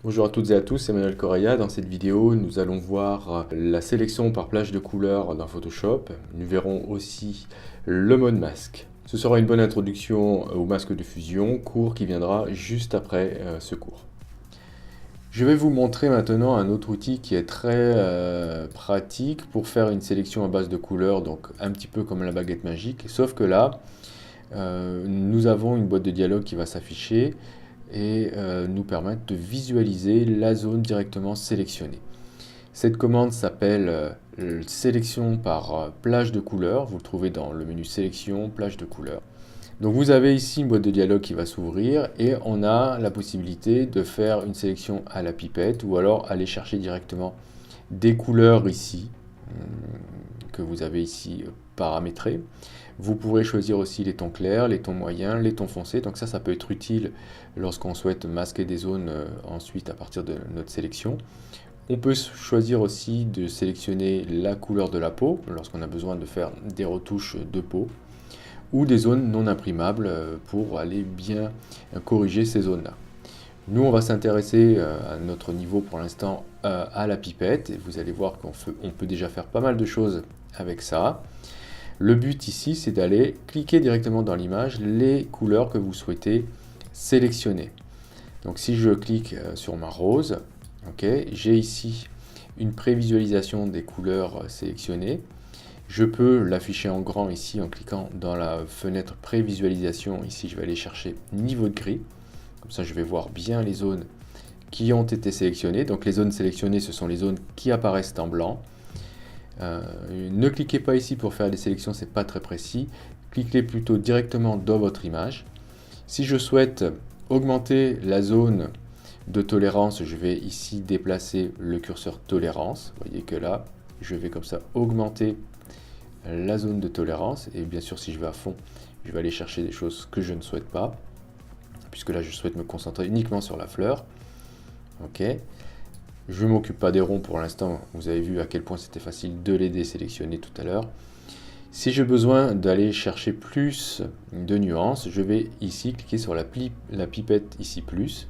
Bonjour à toutes et à tous, c'est Emmanuel Correa. Dans cette vidéo, nous allons voir la sélection par plage de couleurs dans Photoshop. Nous verrons aussi le mode masque. Ce sera une bonne introduction au masque de fusion, cours qui viendra juste après ce cours. Je vais vous montrer maintenant un autre outil qui est très pratique pour faire une sélection à base de couleurs, donc un petit peu comme la baguette magique, sauf que là, nous avons une boîte de dialogue qui va s'afficher et nous permettre de visualiser la zone directement sélectionnée. Cette commande s'appelle sélection par plage de couleurs. Vous le trouvez dans le menu sélection, plage de couleurs. Donc vous avez ici une boîte de dialogue qui va s'ouvrir et on a la possibilité de faire une sélection à la pipette ou alors aller chercher directement des couleurs ici que vous avez ici paramétrées. Vous pourrez choisir aussi les tons clairs, les tons moyens, les tons foncés. Donc ça peut être utile lorsqu'on souhaite masquer des zones ensuite à partir de notre sélection. On peut choisir aussi de sélectionner la couleur de la peau lorsqu'on a besoin de faire des retouches de peau ou des zones non imprimables pour aller bien corriger ces zones-là. Nous, on va s'intéresser à notre niveau pour l'instant à la pipette et vous allez voir qu'on peut déjà faire pas mal de choses avec ça. Le but ici, c'est d'aller cliquer directement dans l'image les couleurs que vous souhaitez sélectionner. Donc si je clique sur ma rose, j'ai ici une prévisualisation des couleurs sélectionnées. Je peux l'afficher en grand ici en cliquant dans la fenêtre prévisualisation. Ici, je vais aller chercher niveau de gris. Comme ça, je vais voir bien les zones qui ont été sélectionnées. Donc les zones sélectionnées, ce sont les zones qui apparaissent en blanc. Ne cliquez pas ici pour faire des sélections, c'est pas très précis. Cliquez plutôt directement dans votre image. Si je souhaite augmenter la zone de tolérance, je vais ici déplacer le curseur tolérance. Vous voyez que là, je vais comme ça augmenter la zone de tolérance. Et bien sûr, si je vais à fond, je vais aller chercher des choses que je ne souhaite pas, puisque là, je souhaite me concentrer uniquement sur la fleur. Ok. Je ne m'occupe pas des ronds pour l'instant, vous avez vu à quel point c'était facile de les désélectionner tout à l'heure. Si j'ai besoin d'aller chercher plus de nuances, je vais ici cliquer sur la pipette ici plus,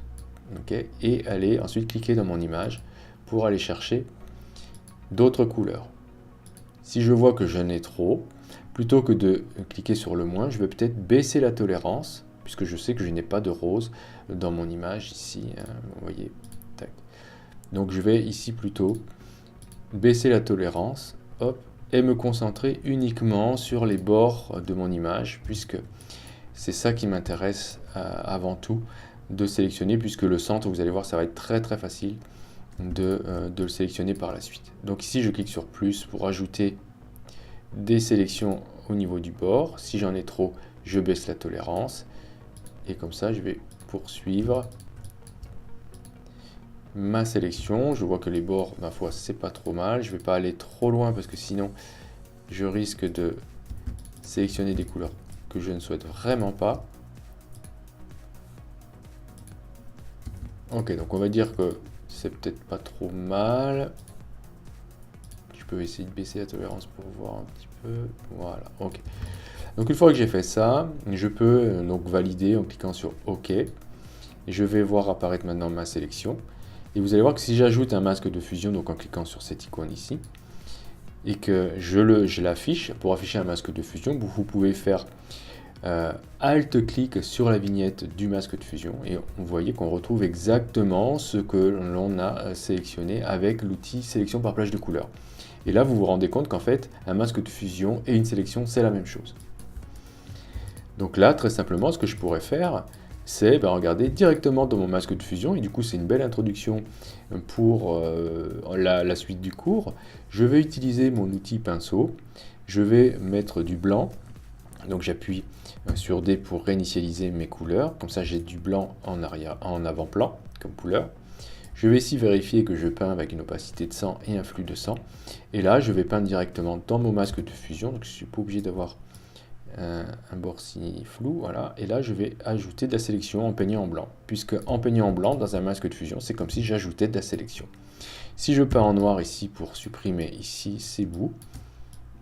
et aller ensuite cliquer dans mon image pour aller chercher d'autres couleurs. Si je vois que j'en ai trop, plutôt que de cliquer sur le moins, je vais peut-être baisser la tolérance, puisque je sais que je n'ai pas de rose dans mon image ici, vous voyez. Tac. Donc je vais ici plutôt baisser la tolérance, hop, et me concentrer uniquement sur les bords de mon image, puisque c'est ça qui m'intéresse avant tout de sélectionner, puisque le centre, vous allez voir, ça va être très très facile de le sélectionner par la suite. Donc ici, je clique sur plus pour ajouter des sélections au niveau du bord. Si j'en ai trop, je baisse la tolérance, et comme ça, je vais poursuivre ma sélection. Je vois que les bords, ma foi, c'est pas trop mal. Je vais pas aller trop loin parce que sinon je risque de sélectionner des couleurs que je ne souhaite vraiment pas. Ok, donc on va dire que c'est peut-être pas trop mal. Je peux essayer de baisser la tolérance pour voir un petit peu. Voilà, ok. Donc une fois que j'ai fait ça, je peux donc valider en cliquant sur OK. Je vais voir apparaître maintenant ma sélection. Et vous allez voir que si j'ajoute un masque de fusion, donc en cliquant sur cette icône ici, et que je l'affiche, pour afficher un masque de fusion, vous pouvez faire Alt-clic sur la vignette du masque de fusion, et vous voyez qu'on retrouve exactement ce que l'on a sélectionné avec l'outil sélection par plage de couleurs. Et là, vous vous rendez compte qu'en fait, un masque de fusion et une sélection, c'est la même chose. Donc là, très simplement, ce que je pourrais faire, c'est regarder directement dans mon masque de fusion, et du coup c'est une belle introduction pour la suite du cours. Je vais utiliser mon outil pinceau, je vais mettre du blanc, donc j'appuie sur D pour réinitialiser mes couleurs, comme ça j'ai du blanc en avant-plan comme couleur. Je vais ici vérifier que je peins avec une opacité de 100 et un flux de 100, et là je vais peindre directement dans mon masque de fusion, donc je ne suis pas obligé d'avoir un bord si flou, voilà, et là je vais ajouter de la sélection en peignant en blanc, puisque en peignant en blanc dans un masque de fusion, c'est comme si j'ajoutais de la sélection. Si je peins en noir ici pour supprimer ici ces bouts,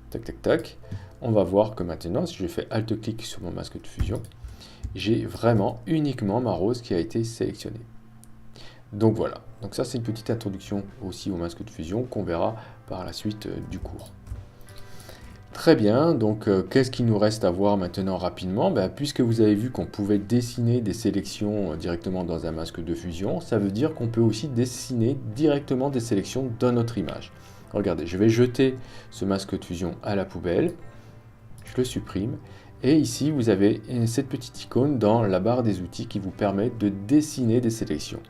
tac tac tac, on va voir que maintenant, si je fais Alt-clic sur mon masque de fusion, j'ai vraiment uniquement ma rose qui a été sélectionnée. Donc voilà, donc ça c'est une petite introduction aussi au masque de fusion qu'on verra par la suite du cours. Très bien, donc qu'est-ce qu'il nous reste à voir maintenant rapidement? Puisque vous avez vu qu'on pouvait dessiner des sélections directement dans un masque de fusion, ça veut dire qu'on peut aussi dessiner directement des sélections dans notre image. Regardez, je vais jeter ce masque de fusion à la poubelle, je le supprime, et ici vous avez cette petite icône dans la barre des outils qui vous permet de dessiner des sélections.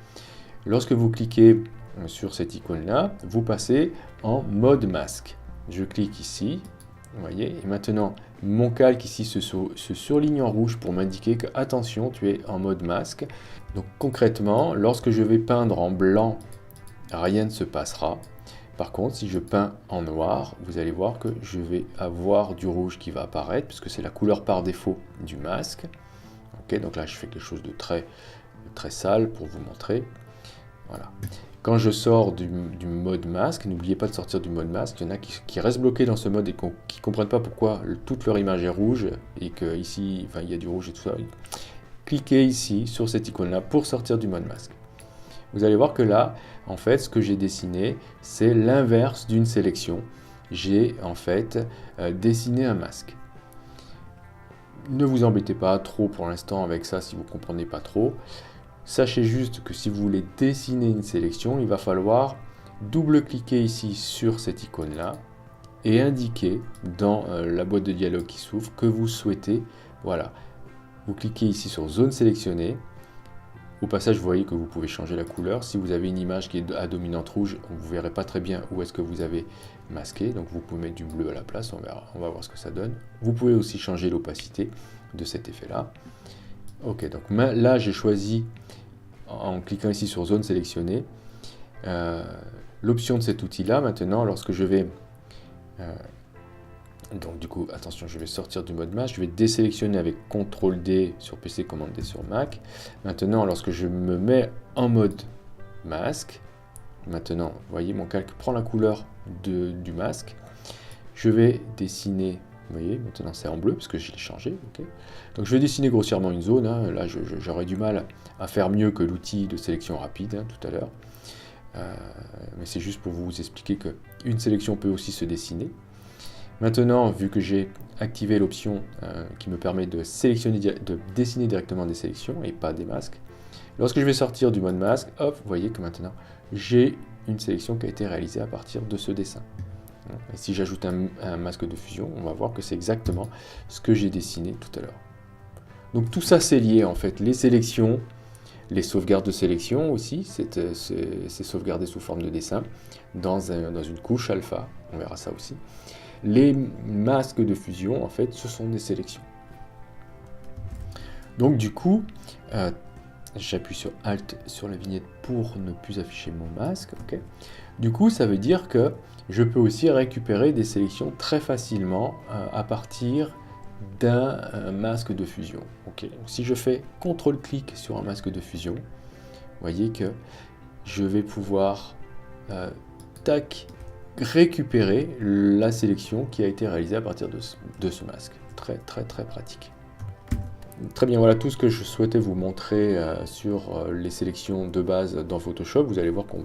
Lorsque vous cliquez sur cette icône-là, vous passez en mode masque. Je clique ici. Vous voyez, et maintenant, mon calque ici se surligne en rouge pour m'indiquer que, attention, tu es en mode masque. Donc concrètement, lorsque je vais peindre en blanc, rien ne se passera. Par contre, si je peins en noir, vous allez voir que je vais avoir du rouge qui va apparaître, puisque c'est la couleur par défaut du masque. Ok, donc là, je fais quelque chose de très sale pour vous montrer. Voilà. Quand je sors du mode masque, n'oubliez pas de sortir du mode masque. Il y en a qui restent bloqués dans ce mode et qui ne comprennent pas pourquoi toute leur image est rouge et qu'ici, il y a du rouge et tout ça. Cliquez ici sur cette icône-là pour sortir du mode masque. Vous allez voir que là, en fait, ce que j'ai dessiné, c'est l'inverse d'une sélection. J'ai en fait dessiné un masque. Ne vous embêtez pas trop pour l'instant avec ça si vous ne comprenez pas trop. Sachez juste que si vous voulez dessiner une sélection, il va falloir double-cliquer ici sur cette icône-là et indiquer dans la boîte de dialogue qui s'ouvre que vous souhaitez, voilà, vous cliquez ici sur zone sélectionnée. Au passage, vous voyez que vous pouvez changer la couleur. Si vous avez une image qui est à dominante rouge, vous ne verrez pas très bien où est-ce que vous avez masqué. Donc vous pouvez mettre du bleu à la place, on va voir ce que ça donne. Vous pouvez aussi changer l'opacité de cet effet-là. Ok, donc là j'ai choisi, en cliquant ici sur zone sélectionnée, l'option de cet outil-là. Maintenant, lorsque je vais... donc du coup, attention, je vais sortir du mode masque, je vais désélectionner avec CTRL D sur PC, commande D sur Mac. Maintenant, lorsque je me mets en mode masque, maintenant, vous voyez, mon calque prend la couleur du masque. Je vais dessiner, vous voyez, maintenant c'est en bleu parce que je l'ai changé. Okay. Donc je vais dessiner grossièrement une zone. Hein. Là, j'aurais du mal à faire mieux que l'outil de sélection rapide hein, tout à l'heure. Mais c'est juste pour vous expliquer qu'une sélection peut aussi se dessiner. Maintenant, vu que j'ai activé l'option qui me permet de dessiner directement des sélections et pas des masques, lorsque je vais sortir du mode masque, hop, vous voyez que maintenant j'ai une sélection qui a été réalisée à partir de ce dessin. Et si j'ajoute un masque de fusion, on va voir que c'est exactement ce que j'ai dessiné tout à l'heure. Donc tout ça c'est lié en fait, les sélections, les sauvegardes de sélection aussi, c'est sauvegardé sous forme de dessin dans une couche alpha, on verra ça aussi. Les masques de fusion, en fait, ce sont des sélections. Donc du coup, j'appuie sur Alt sur la vignette pour ne plus afficher mon masque. Okay. Du coup, ça veut dire que je peux aussi récupérer des sélections très facilement à partir d'un masque de fusion. Okay. Donc, si je fais CTRL-clic sur un masque de fusion, vous voyez que je vais pouvoir récupérer la sélection qui a été réalisée à partir de ce masque. Très pratique. Très bien, voilà tout ce que je souhaitais vous montrer sur les sélections de base dans Photoshop. Vous allez voir qu'on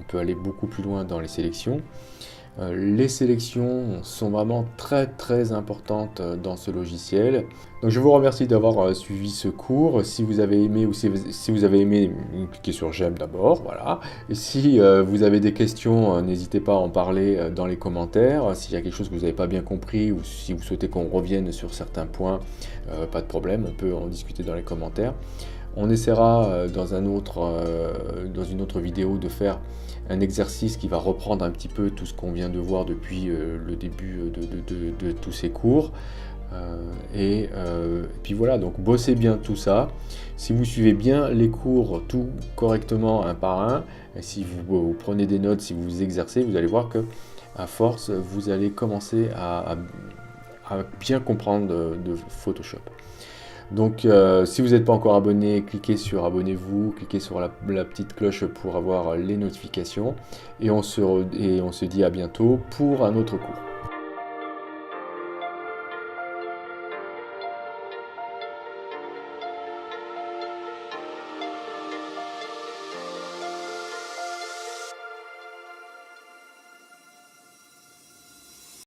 peut aller beaucoup plus loin dans les sélections. Les sélections sont vraiment très importantes dans ce logiciel. Donc je vous remercie d'avoir suivi ce cours. Si vous avez aimé ou si vous avez aimé, cliquez sur j'aime d'abord, voilà. Et si vous avez des questions, n'hésitez pas à en parler dans les commentaires. S'il y a quelque chose que vous n'avez pas bien compris ou si vous souhaitez qu'on revienne sur certains points, pas de problème, on peut en discuter dans les commentaires. On essaiera dans une autre vidéo de faire un exercice qui va reprendre un petit peu tout ce qu'on vient de voir depuis le début de tous ces cours. Et puis voilà, donc bossez bien tout ça. Si vous suivez bien les cours tout correctement un par un, et si vous prenez des notes, si vous vous exercez, vous allez voir que à force, vous allez commencer à bien comprendre de Photoshop. Donc si vous n'êtes pas encore abonné, cliquez sur abonnez-vous, cliquez sur la petite cloche pour avoir les notifications et on se dit à bientôt pour un autre cours.